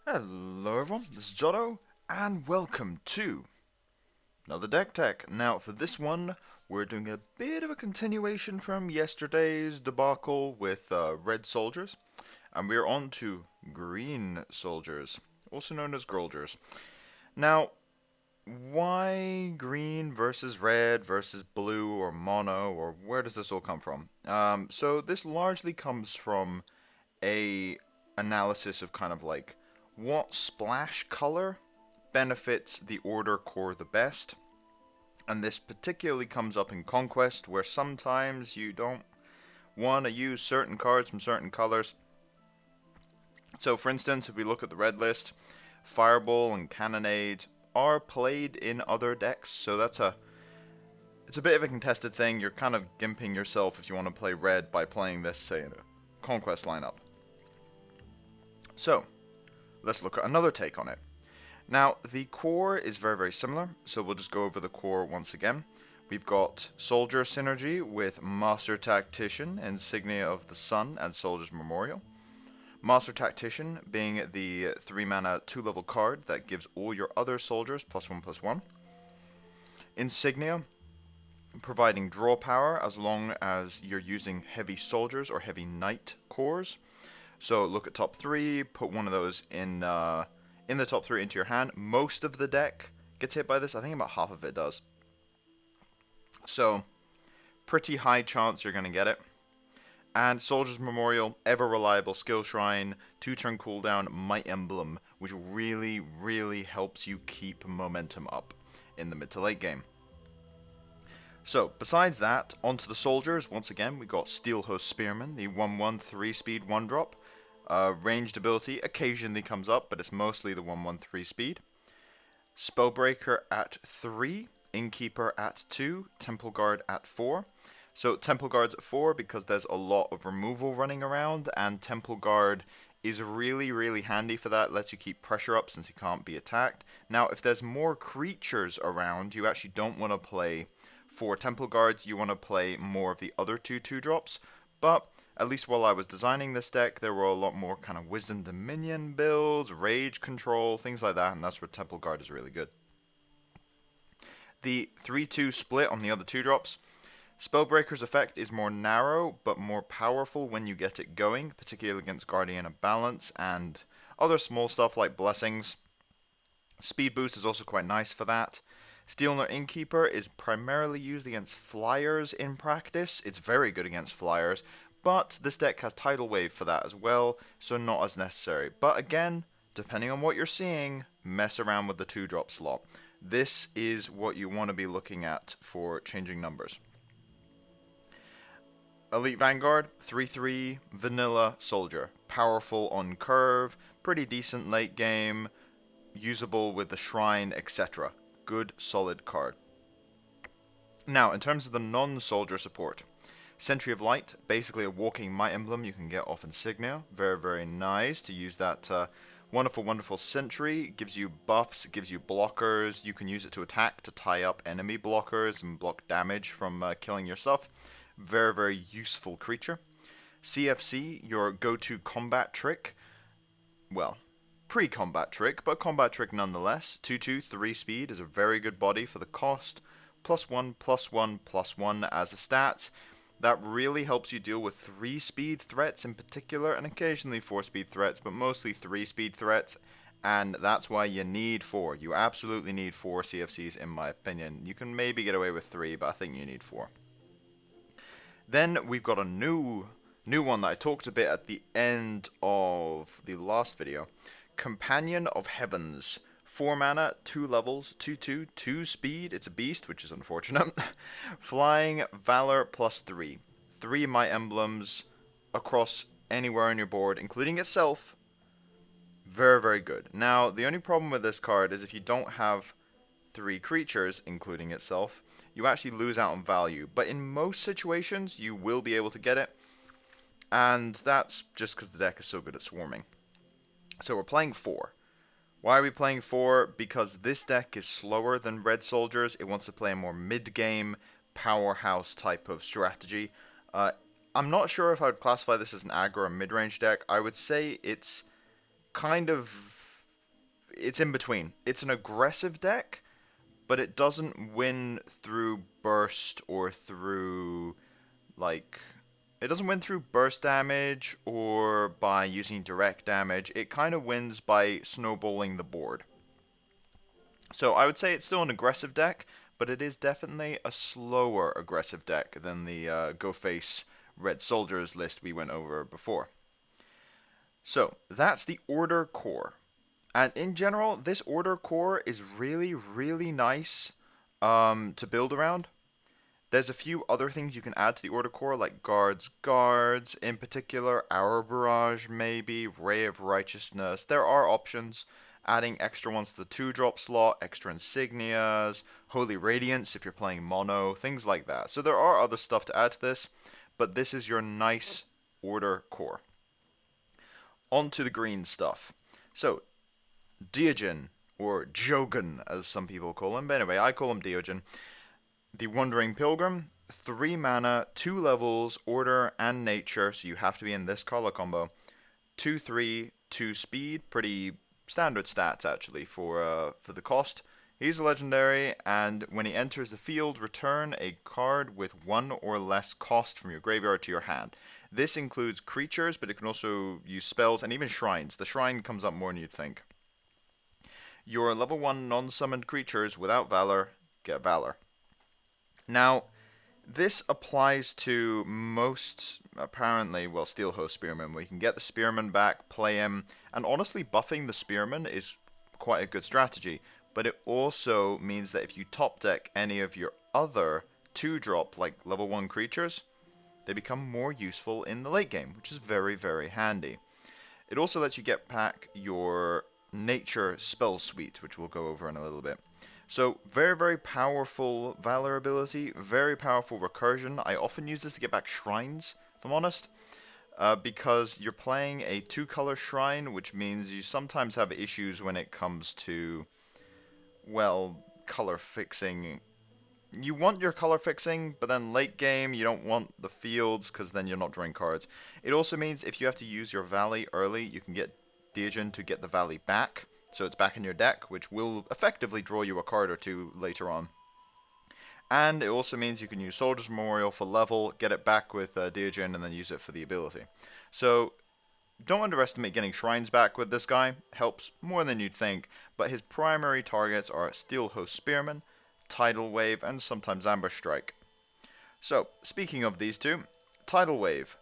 Hello everyone, this is Jotto, and welcome to another Deck Tech. Now, for this one, we're doing a bit of a continuation from yesterday's debacle with red soldiers, and we're on to green soldiers, also known as Groldiers. Now, why green versus red versus blue or mono, or where does this all come from? So this largely comes from a analysis of kind of like what splash color benefits the order core the best. And this particularly comes up in Conquest, where sometimes you don't want to use certain cards from certain colors. So, for instance, if we look at the red list, Fireball and Cannonade are played in other decks, so it's a bit of a contested thing. You're kind of gimping yourself if you want to play red by playing this, say, in a Conquest lineup. So, let's look at another take on it. Now, the core is very, very similar, so we'll just go over the core once again. We've got Soldier Synergy with Master Tactician, Insignia of the Sun, and Soldier's Memorial. Master Tactician being the 3-mana 2-level card that gives all your other soldiers +1/+1. Insignia providing draw power as long as you're using heavy soldiers or heavy knight cores. So look at top 3, put one of those in the top 3 into your hand. Most of the deck gets hit by this. I think about half of it does. So, pretty high chance you're going to get it. And Soldier's Memorial, ever reliable skill shrine, 2-turn cooldown, Might Emblem, which really, really helps you keep momentum up in the mid to late game. So, besides that, onto the soldiers. Once again, we got Steelhost Spearman, the 1/1 3-speed 1-drop. Ranged ability occasionally comes up, but it's mostly the 1/1 3-speed. Spellbreaker at 3, Innkeeper at 2, Temple Guard at 4. So Temple Guard's at 4 because there's a lot of removal running around, and Temple Guard is really, really handy for that. Lets you keep pressure up since you can't be attacked. Now, if there's more creatures around, you actually don't want to play 4 Temple Guards. You want to play more of the other 2 2-drops. But at least while I was designing this deck, there were a lot more kind of Wisdom Dominion builds, Rage Control, things like that, and that's where Temple Guard is really good. The 3-2 split on the other 2-drops. Spellbreaker's effect is more narrow, but more powerful when you get it going, particularly against Guardian of Balance and other small stuff like Blessings. Speed Boost is also quite nice for that. Steelner Innkeeper is primarily used against flyers in practice. It's very good against flyers, but this deck has Tidal Wave for that as well, so not as necessary. But again, depending on what you're seeing, mess around with the 2-drop slot. This is what you want to be looking at for changing numbers. Elite Vanguard, 3/3, vanilla soldier. Powerful on curve, pretty decent late game, usable with the shrine, etc. Good, solid card. Now, in terms of the non-soldier support, Sentry of Light, basically a walking Might Emblem you can get off Insignia. Very, very nice to use that wonderful, wonderful Sentry. Gives you buffs, gives you blockers. You can use it to attack, to tie up enemy blockers and block damage from killing your stuff. Very, very useful creature. CFC, your go-to combat trick. Well, pre-combat trick, but combat trick nonetheless. 2/2, 3 speed is a very good body for the cost. +1/+1/+1 as a stats. That really helps you deal with 3-speed threats in particular, and occasionally 4-speed threats, but mostly 3-speed threats. And that's why you need 4. You absolutely need 4 CFCs in my opinion. You can maybe get away with 3, but I think you need 4. Then we've got a new one that I talked a bit at the end of the last video. Companion of Heavens. 4 mana, 2 levels, 2/2, 2 speed. It's a beast, which is unfortunate. Flying, Valor +3. 3 Might Emblems across anywhere on your board, including itself. Very, very good. Now, the only problem with this card is if you don't have 3 creatures, including itself, you actually lose out on value. But in most situations, you will be able to get it. And that's just because the deck is so good at swarming. So we're playing 4. Why are we playing 4? Because this deck is slower than Red Soldiers. It wants to play a more mid-game, powerhouse type of strategy. I'm not sure if I would classify this as an aggro or mid-range deck. I would say it's kind of it's in between. It's an aggressive deck, but it doesn't win through burst or through like it doesn't win through burst damage or by using direct damage. It kind of wins by snowballing the board. So I would say it's still an aggressive deck, but it is definitely a slower aggressive deck than the Go Face Red Soldiers list we went over before. So that's the Order Core. And in general, this Order Core is really, really nice to build around. There's a few other things you can add to the Order Core, like guards, in particular, Hour Barrage, maybe, Ray of Righteousness. There are options. Adding extra ones to the 2-drop slot, extra insignias, Holy Radiance if you're playing mono, things like that. So there are other stuff to add to this, but this is your nice Order Core. On to the green stuff. So, Diogen, or Jogan as some people call him, but anyway, I call him Diogen. The Wandering Pilgrim, 3 mana, 2 levels, Order and Nature, so you have to be in this color combo. 2/3, 2 speed, pretty standard stats actually for the cost. He's a legendary, and when he enters the field, return a card with 1 or less cost from your graveyard to your hand. This includes creatures, but it can also use spells and even shrines. The shrine comes up more than you'd think. Your level 1 non-summoned creatures without Valor get Valor. Now, this applies to most, apparently, well, Steelhost Spearmen, where you can get the Spearman back, play him, and honestly, buffing the Spearman is quite a good strategy, but it also means that if you top deck any of your other 2-drop, like level 1 creatures, they become more useful in the late game, which is very, very handy. It also lets you get back your Nature Spell Suite, which we'll go over in a little bit. So, very, very powerful Valor ability, very powerful recursion. I often use this to get back shrines, if I'm honest, because you're playing a 2-color shrine, which means you sometimes have issues when it comes to, well, color fixing. You want your color fixing, but then late game you don't want the fields, because then you're not drawing cards. It also means if you have to use your Valley early, you can get Diogen to get the Valley back. So it's back in your deck, which will effectively draw you a card or 2 later on. And it also means you can use Soldier's Memorial for level, get it back with Diogen, and then use it for the ability. So don't underestimate getting shrines back with this guy. Helps more than you'd think, but his primary targets are Steelhost Spearman, Tidal Wave, and sometimes Ambush Strike. So, speaking of these two, Tidal Wave.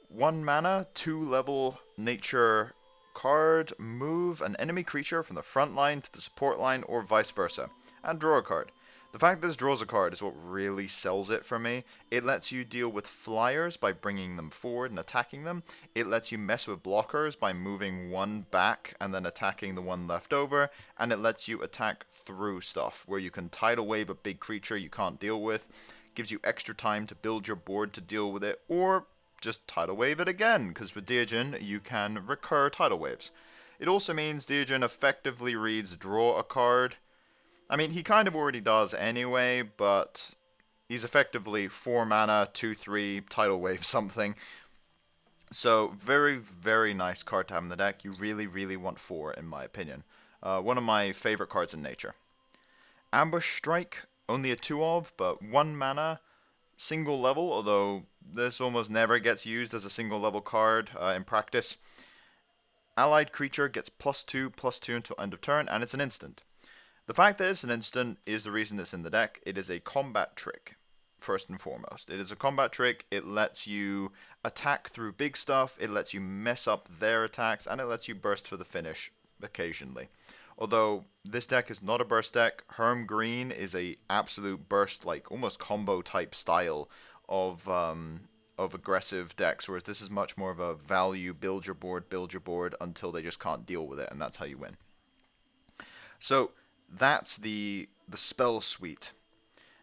1 mana, 2 level nature card, move an enemy creature from the front line to the support line or vice versa, and draw a card. The fact that this draws a card is what really sells it for me. It lets you deal with flyers by bringing them forward and attacking them. It lets you mess with blockers by moving 1 back and then attacking the 1 left over, and it lets you attack through stuff, where you can Tidal Wave a big creature you can't deal with, gives you extra time to build your board to deal with it, or just Tidal Wave it again, because with Diogen you can recur Tidal Waves. It also means Diogen effectively reads draw a card. I mean, he kind of already does anyway, but he's effectively 4 mana, 2/3, Tidal Wave something. So, very, very nice card to have in the deck. You really, really want 4, in my opinion. One of my favorite cards in Nature. Ambush Strike, only a 2 of, but 1 mana, single level, although this almost never gets used as a single level card in practice. Allied creature gets +2/+2 until end of turn, and it's an instant. The fact that it's an instant is the reason it's in the deck. It is a combat trick, first and foremost. It is a combat trick. It lets you attack through big stuff, it lets you mess up their attacks, and it lets you burst for the finish occasionally. Although this deck is not a burst deck, Herm Green is a absolute burst, like almost combo type style of aggressive decks, whereas this is much more of a value, build your board until they just can't deal with it, and that's how you win. So that's the spell suite.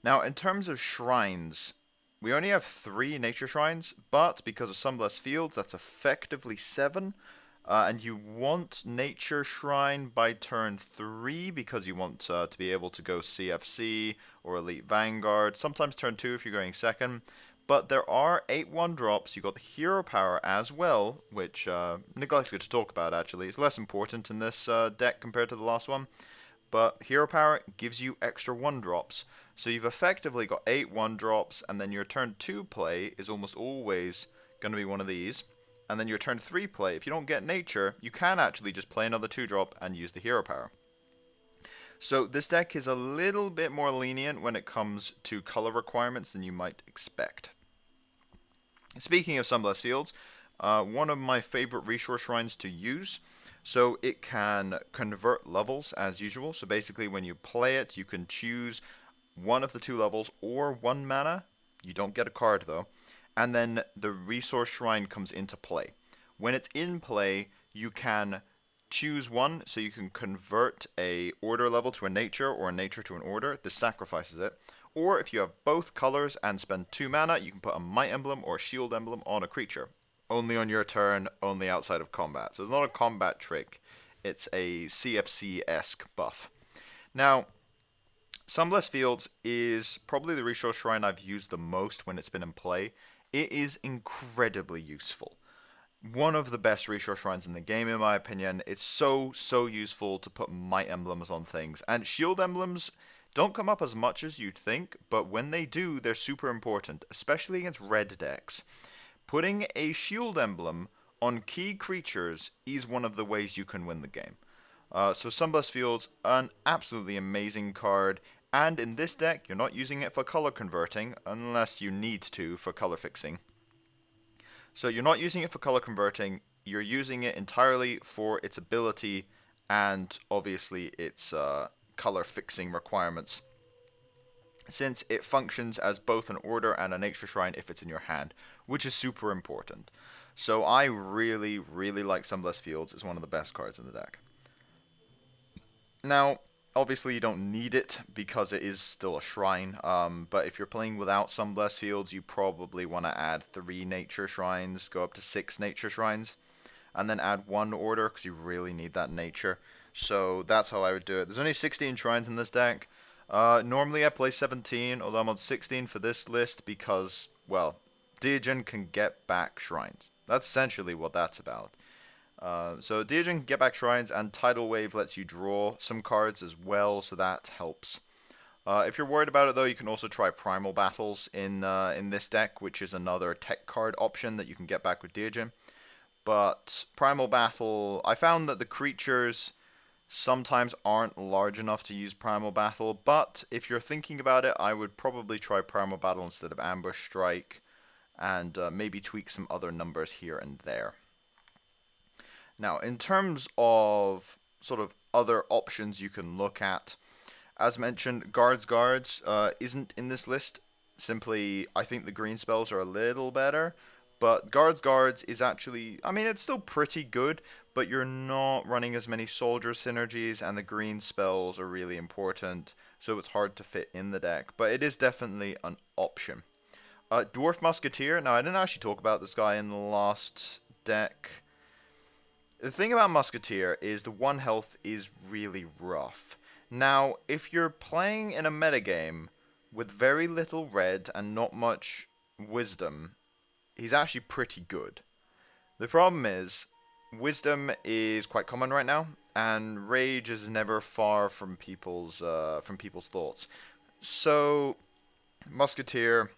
Now, in terms of shrines, we only have 3 nature shrines, but because of Sunblessed Fields, that's effectively 7. And you want Nature Shrine by turn 3 because you want to be able to go CFC or Elite Vanguard. Sometimes turn 2 if you're going second. But there are 8 1-drops. You got the hero power as well, which neglected to talk about actually. It's less important in this deck compared to the last one. But hero power gives you extra 1-drops. So you've effectively got 8 1-drops, and then your turn 2 play is almost always going to be one of these. And then your turn 3 play, if you don't get nature, you can actually just play another 2-drop and use the hero power. So this deck is a little bit more lenient when it comes to color requirements than you might expect. Speaking of Sunblessed Fields, one of my favorite resource shrines to use. So it can convert levels as usual. So basically when you play it, you can choose one of the 2 levels or 1 mana. You don't get a card though. And then the resource shrine comes into play. When it's in play, you can choose one, so you can convert a order level to a nature or a nature to an order. This sacrifices it. Or if you have both colors and spend 2 mana, you can put a might emblem or a shield emblem on a creature. Only on your turn, only outside of combat. So it's not a combat trick, it's a CFC-esque buff. Now, Sunblessed Fields is probably the resource shrine I've used the most when it's been in play. It is incredibly useful. One of the best resource shrines in the game, in my opinion. It's so useful to put might emblems on things. And shield emblems don't come up as much as you'd think, but when they do, they're super important, especially against red decks. Putting a shield emblem on key creatures is one of the ways you can win the game. So Sunblessed Fields, an absolutely amazing card, and in this deck, you're not using it for color converting, unless you need to for color fixing. So you're not using it for color converting, you're using it entirely for its ability and obviously its color fixing requirements, since it functions as both an order and a nature shrine if it's in your hand, which is super important. So I really like Sunblessed Fields. It's one of the best cards in the deck. Now, obviously you don't need it because it is still a shrine, but if you're playing without Sunblessed Fields, you probably want to add 3 nature shrines, go up to 6 nature shrines, and then add 1 order because you really need that nature. So that's how I would do it. There's only 16 shrines in this deck. Normally I play 17, although I'm on 16 for this list because, well, Deigen can get back shrines. That's essentially what that's about. So Deigen can get back shrines, and Tidal Wave lets you draw some cards as well, so that helps. If you're worried about it though, you can also try Primal Battles in this deck, which is another tech card option that you can get back with Deigen. But Primal Battle, I found that the creatures sometimes aren't large enough to use Primal Battle, but if you're thinking about it, I would probably try Primal Battle instead of Ambush Strike, and maybe tweak some other numbers here and there. Now, in terms of sort of other options you can look at, as mentioned, Guards isn't in this list. Simply, I think the green spells are a little better, but Guards is actually, I mean, it's still pretty good, but you're not running as many soldier synergies, and the green spells are really important, so it's hard to fit in the deck, but it is definitely an option. Dwarf Musketeer, now I didn't actually talk about this guy in the last deck. The thing about Musketeer is the 1 health is really rough. Now, if you're playing in a metagame with very little red and not much wisdom, he's actually pretty good. The problem is, wisdom is quite common right now, and rage is never far from people's thoughts. So, Musketeer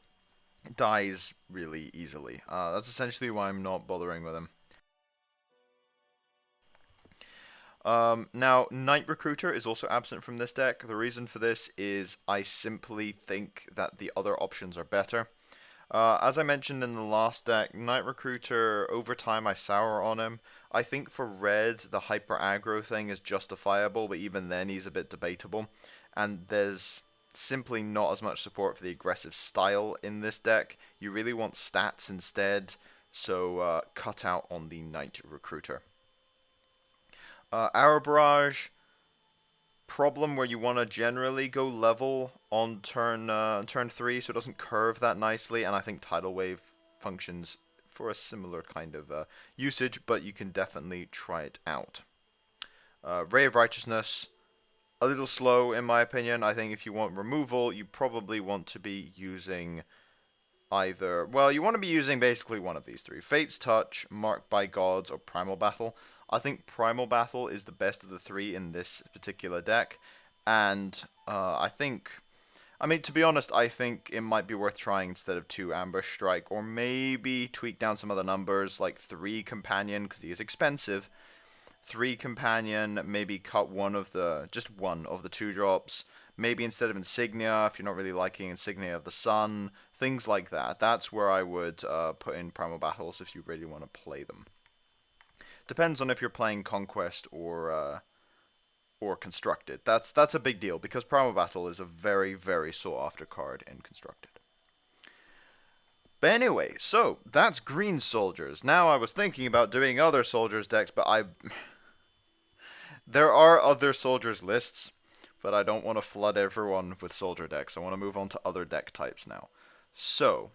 dies really easily. That's essentially why I'm not bothering with him. Now, Knight Recruiter is also absent from this deck. The reason for this is I simply think that the other options are better. As I mentioned in the last deck, Knight Recruiter, over time I sour on him. I think for red, the hyper aggro thing is justifiable, but even then he's a bit debatable. And there's simply not as much support for the aggressive style in this deck. You really want stats instead, so cut out on the Knight Recruiter. Arrow Barrage, problem where you want to generally go level on turn 3, so it doesn't curve that nicely, and I think Tidal Wave functions for a similar kind of usage, but you can definitely try it out. Ray of Righteousness, a little slow in my opinion. I think if you want removal, you probably want to be using either, well, you want to be using basically one of these three: Fate's Touch, Marked by Gods, or Primal Battle. I think Primal Battle is the best of the three in this particular deck, and I mean, to be honest, I think it might be worth trying instead of 2 Ambush Strike, or maybe tweak down some other numbers, like 3 Companion, because he is expensive. 3 Companion, maybe cut just one of the 2 drops. Maybe instead of Insignia, if you're not really liking Insignia of the Sun, things like that. That's where I would put in Primal Battles if you really want to play them. Depends on if you're playing Conquest or Constructed. That's a big deal, because Primal Battle is a very, very sought after card in Constructed. But anyway, so that's Green Soldiers. Now I was thinking about doing other Soldiers decks, but there are other Soldiers lists, but I don't want to flood everyone with Soldier decks. I want to move on to other deck types now. So,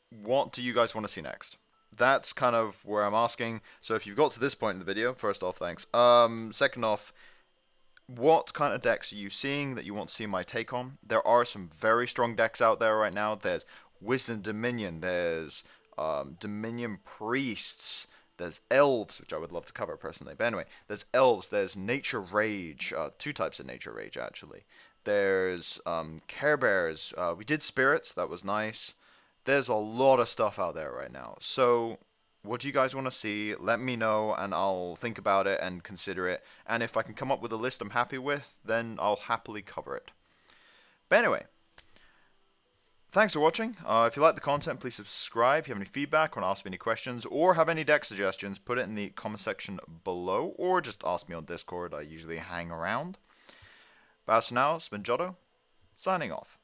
what do you guys want to see next? That's kind of where I'm asking. So if you've got to this point in the video, first off, thanks. Second off, what kind of decks are you seeing that you want to see my take on? There are some very strong decks out there right now. There's Wisdom Dominion, there's Dominion Priests, there's Elves, which I would love to cover personally. But anyway, there's Elves, there's Nature Rage, 2 types of Nature Rage actually. There's Care Bears, we did Spirits, that was nice. There's a lot of stuff out there right now. So, what do you guys want to see? Let me know, and I'll think about it and consider it. And if I can come up with a list I'm happy with, then I'll happily cover it. But anyway, thanks for watching. If you like the content, please subscribe. If you have any feedback, want to ask me any questions, or have any deck suggestions, put it in the comment section below, or just ask me on Discord. I usually hang around. But as for now, it's been Jotto, signing off.